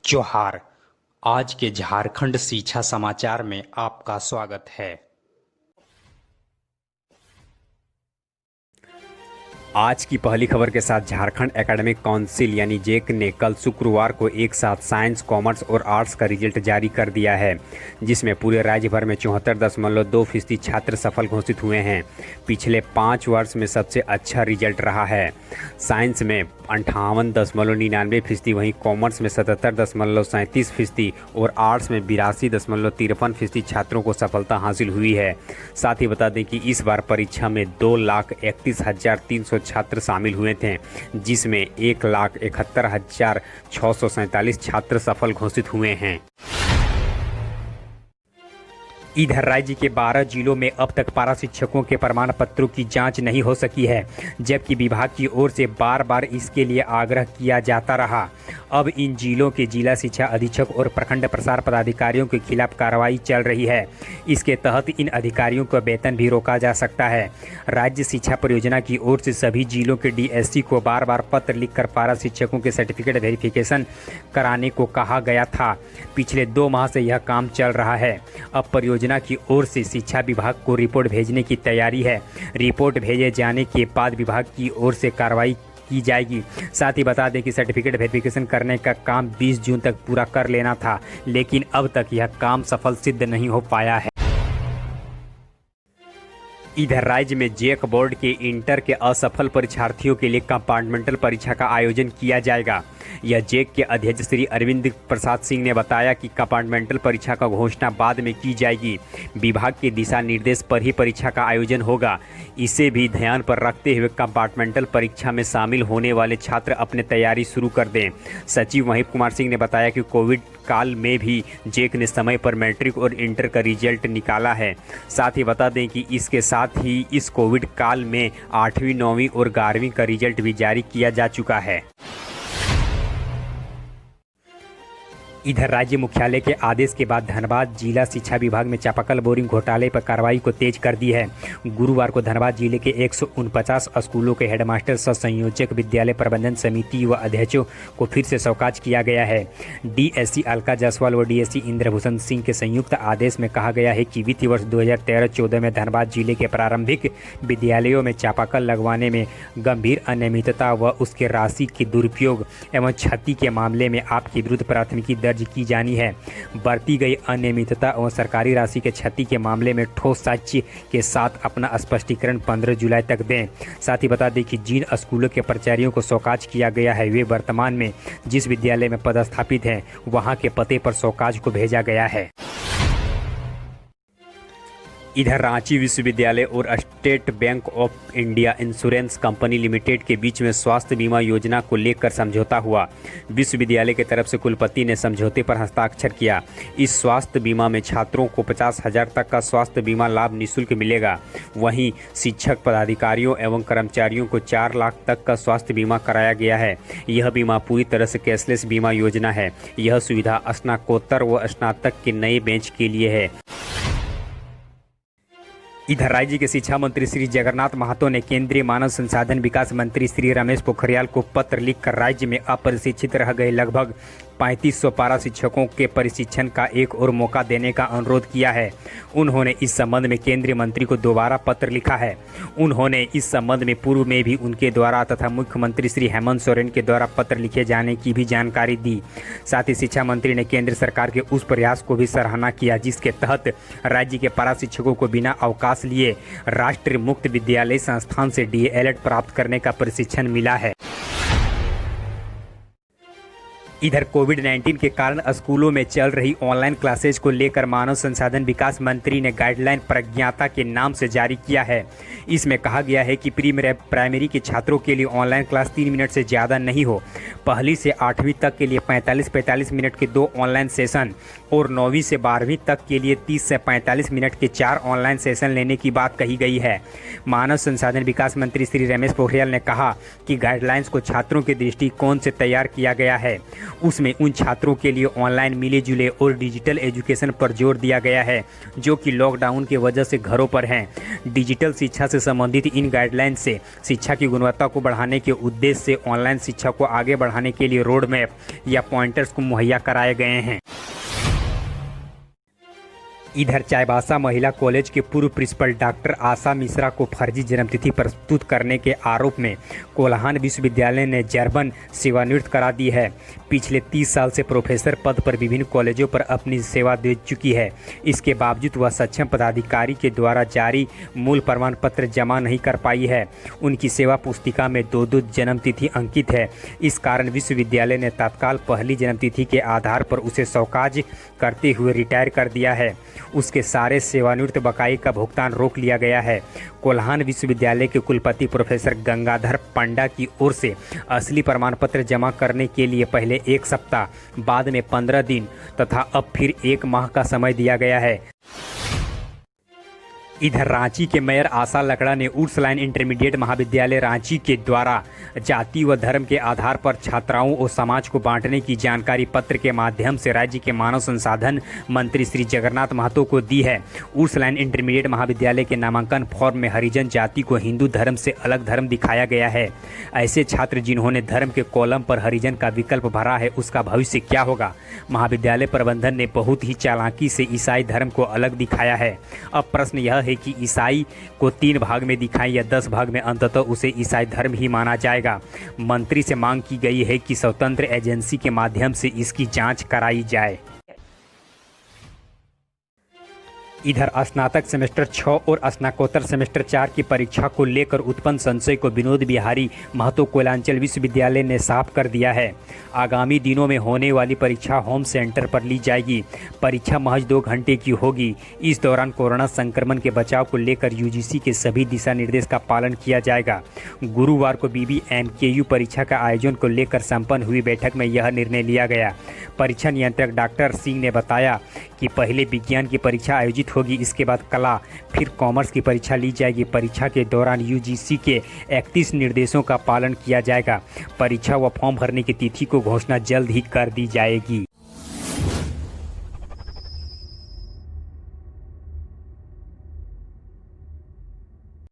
जोहार। आज के झारखंड शिक्षा समाचार में आपका स्वागत है। आज की पहली खबर के साथ झारखंड एकेडमिक काउंसिल यानी जेक ने कल शुक्रवार को एक साथ साइंस, कॉमर्स और आर्ट्स का रिजल्ट जारी कर दिया है, जिसमें पूरे राज्य भर में 74.2% छात्र सफल घोषित हुए हैं। पिछले 5 वर्ष में सबसे अच्छा रिजल्ट रहा है। साइंस में 58.99%, वहीं कॉमर्स में 77.37% और आर्ट्स में 82.53% छात्रों को सफलता हासिल हुई है। साथ ही बता दें कि इस बार परीक्षा में 2,31,300 छात्र शामिल हुए थे, जिसमें 1,71,647 छात्र सफल घोषित हुए हैं। इधर राज्य के 12 जिलों में अब तक पारा शिक्षकों के प्रमाण पत्रों की जांच नहीं हो सकी है, जबकि विभाग की ओर से बार बार इसके लिए आग्रह किया जाता रहा। अब इन जिलों के जिला शिक्षा अधीक्षक और प्रखंड प्रसार पदाधिकारियों के खिलाफ कार्रवाई चल रही है। इसके तहत इन अधिकारियों का वेतन भी रोका जा सकता है। राज्य शिक्षा परियोजना की ओर से सभी जिलों के डीएससी को बार बार पत्र लिखकर पारा शिक्षकों के सर्टिफिकेट वेरिफिकेशन कराने को कहा गया था। पिछले 2 माह से यह काम चल रहा है। अब परियोजना की ओर से शिक्षा विभाग को रिपोर्ट भेजने की तैयारी है। रिपोर्ट भेजे जाने के बाद विभाग की ओर से कार्रवाई की जाएगी। साथ ही बता दें कि सर्टिफिकेट वेरिफिकेशन करने का काम 20 जून तक पूरा कर लेना था, लेकिन अब तक यह काम सफल सिद्ध नहीं हो पाया है। इधर राज्य में जेक बोर्ड के इंटर के असफल परीक्षार्थियों के लिए कंपार्टमेंटल परीक्षा का आयोजन किया जाएगा। यह जेक के अध्यक्ष श्री अरविंद प्रसाद सिंह ने बताया कि कंपार्टमेंटल परीक्षा का घोषणा बाद में की जाएगी। विभाग के दिशा निर्देश पर ही परीक्षा का आयोजन होगा। इसे भी ध्यान पर रखते हुए कंपार्टमेंटल परीक्षा में शामिल होने वाले छात्र अपनी तैयारी शुरू कर दें। सचिव महीप कुमार सिंह ने बताया कि कोविड काल में भी जेक ने समय पर मैट्रिक और इंटर का रिजल्ट निकाला है। साथ ही बता दें कि इसके साथ ही इस कोविड काल में 8वीं, 9वीं और 11वीं का रिजल्ट भी जारी किया जा चुका है। इधर राज्य मुख्यालय के आदेश के बाद धनबाद जिला शिक्षा विभाग में चापाकल बोरिंग घोटाले पर कार्रवाई को तेज कर दी है। गुरुवार को धनबाद जिले के 149 स्कूलों के हेडमास्टर सह संयोजक, विद्यालय प्रबंधन समिति व अध्यक्षों को फिर से शौकाज किया गया है। डीएससी अलका जायसवाल व डीएससी इंद्रभूषण सिंह के संयुक्त आदेश में कहा गया है कि वित्तीय वर्ष 2013-14 में धनबाद जिले के प्रारंभिक विद्यालयों में चापाकल लगवाने में गंभीर अनियमितता व उसके राशि के दुरुपयोग एवं क्षति के मामले में आपके विरुद्ध प्राथमिकी दर्ज की जानी है। बरती गई अनियमितता और सरकारी राशि के क्षति के मामले में ठोस साक्ष्य के साथ अपना स्पष्टीकरण 15 जुलाई तक दें। साथ ही बता दें कि जिन स्कूलों के प्राचार्यों को शौकाज किया गया है, वे वर्तमान में जिस विद्यालय में पदस्थापित हैं, वहां के पते पर शौकाज को भेजा गया है। इधर रांची विश्वविद्यालय और state bank of India insurance company limited के बीच में स्वास्थ्य बीमा योजना को लेकर समझौता हुआ। विश्वविद्यालय की तरफ से कुलपति ने समझौते पर हस्ताक्षर किया। इस स्वास्थ्य बीमा में छात्रों को 50,000 तक का स्वास्थ्य बीमा लाभ निःशुल्क मिलेगा। वहीं शिक्षक, पदाधिकारियों एवं कर्मचारियों को 4 लाख तक का स्वास्थ्य बीमा कराया गया है। यह बीमा पूरी तरह से कैशलेस बीमा योजना है। यह सुविधा स्नातकोत्तर व स्नातक के नए बैच के लिए है। इधर राज्य के शिक्षा मंत्री श्री जगन्नाथ महतो ने केंद्रीय मानव संसाधन विकास मंत्री श्री रमेश पोखरियाल को पत्र लिखकर राज्य में अप्रशिक्षित रह गए लगभग 3500 पारा शिक्षकों के प्रशिक्षण का एक और मौका देने का अनुरोध किया है। उन्होंने इस संबंध में केंद्रीय मंत्री को दोबारा पत्र लिखा है। उन्होंने इस संबंध में पूर्व में भी उनके द्वारा तथा मुख्यमंत्री श्री हेमंत सोरेन के द्वारा पत्र लिखे जाने की भी जानकारी दी। साथ ही शिक्षा मंत्री ने केंद्र सरकार के उस प्रयास को भी सराहना किया, जिसके तहत राज्य के पारा शिक्षकों को बिना अवकाश लिए राष्ट्रीय मुक्त विद्यालय संस्थान से डीएलएड प्राप्त करने का प्रशिक्षण मिला है। इधर कोविड-19 के कारण स्कूलों में चल रही ऑनलाइन क्लासेज को लेकर मानव संसाधन विकास मंत्री ने गाइडलाइन प्रज्ञाता के नाम से जारी किया है। इसमें कहा गया है कि प्री प्राइमरी के छात्रों के लिए ऑनलाइन क्लास 3 मिनट से ज़्यादा नहीं हो। पहली से 8वीं तक के लिए 45-45 मिनट के 2 ऑनलाइन सेशन और 9वीं से 12वीं तक के लिए 30 से 45 मिनट के 4 ऑनलाइन सेशन लेने की बात कही गई है। मानव संसाधन विकास मंत्री श्री रमेश पोखरियाल ने कहा कि गाइडलाइंस को छात्रों के दृष्टिकोण से तैयार किया गया है। उसमें उन छात्रों के लिए ऑनलाइन मिले जुले और डिजिटल एजुकेशन पर जोर दिया गया है जो कि लॉकडाउन की वजह से घरों पर हैं। डिजिटल शिक्षा से संबंधित इन गाइडलाइंस से शिक्षा की गुणवत्ता को बढ़ाने के उद्देश्य से ऑनलाइन शिक्षा को आगे बढ़ाने के लिए रोड मैप या पॉइंटर्स को मुहैया कराए गए हैं। इधर चाईबासा महिला कॉलेज के पूर्व प्रिंसिपल डॉक्टर आशा मिश्रा को फर्जी जन्मतिथि प्रस्तुत करने के आरोप में कोल्हान विश्वविद्यालय ने जबरन सेवानिवृत्त करा दी है। पिछले 30 साल से प्रोफेसर पद पर विभिन्न कॉलेजों पर अपनी सेवा दे चुकी है। इसके बावजूद वह सक्षम पदाधिकारी के द्वारा जारी मूल प्रमाण पत्र जमा नहीं कर पाई है। उनकी सेवा पुस्तिका में 2 जन्मतिथि अंकित है। इस कारण विश्वविद्यालय ने तत्काल पहली जन्मतिथि के आधार पर उसे शौकाज करते हुए रिटायर कर दिया है। उसके सारे सेवानिवृत्त बकाये का भुगतान रोक लिया गया है। कोल्हान विश्वविद्यालय के कुलपति प्रोफेसर गंगाधर पंडा की ओर से असली प्रमाण पत्र जमा करने के लिए पहले 1 सप्ताह, बाद में 15 दिन तथा अब फिर 1 माह का समय दिया गया है। इधर रांची के मेयर आशा लकड़ा ने उर्सलाइन इंटरमीडिएट महाविद्यालय रांची के द्वारा जाति व धर्म के आधार पर छात्राओं और समाज को बांटने की जानकारी पत्र के माध्यम से राज्य के मानव संसाधन मंत्री श्री जगन्नाथ महतो को दी है। उर्सलाइन इंटरमीडिएट महाविद्यालय के नामांकन फॉर्म में हरिजन जाति को हिंदू धर्म से अलग धर्म दिखाया गया है। ऐसे छात्र जिन्होंने धर्म के कॉलम पर हरिजन का विकल्प भरा है, उसका भविष्य क्या होगा? महाविद्यालय प्रबंधन ने बहुत ही चालाकी से ईसाई धर्म को अलग दिखाया है। अब प्रश्न यह है कि ईसाई को 3 भाग में दिखाएं या 10 भाग में, अंततः उसे ईसाई धर्म ही माना जाएगा। मंत्री से मांग की गई है कि स्वतंत्र एजेंसी के माध्यम से इसकी जांच कराई जाए। इधर स्नातक सेमेस्टर 6 और स्नातकोत्तर सेमेस्टर 4 की परीक्षा को लेकर उत्पन्न संशय को विनोद बिहारी महतो कोयलांचल विश्वविद्यालय ने साफ कर दिया है। आगामी दिनों में होने वाली परीक्षा होम सेंटर पर ली जाएगी। परीक्षा महज 2 घंटे की होगी। इस दौरान कोरोना संक्रमण के बचाव को लेकर यूजीसी के सभी दिशा निर्देश का पालन किया जाएगा। गुरुवार को बीबीएमकेयू परीक्षा का आयोजन को लेकर संपन्न हुई बैठक में यह निर्णय लिया गया। परीक्षा नियंत्रक डॉक्टर सिंह ने बताया कि पहले विज्ञान की परीक्षा आयोजित होगी, इसके बाद कला, फिर कॉमर्स की परीक्षा ली जाएगी। परीक्षा के दौरान यूजीसी के 31 निर्देशों का पालन किया जाएगा। परीक्षा व फॉर्म भरने की तिथि को घोषणा जल्द ही कर दी जाएगी।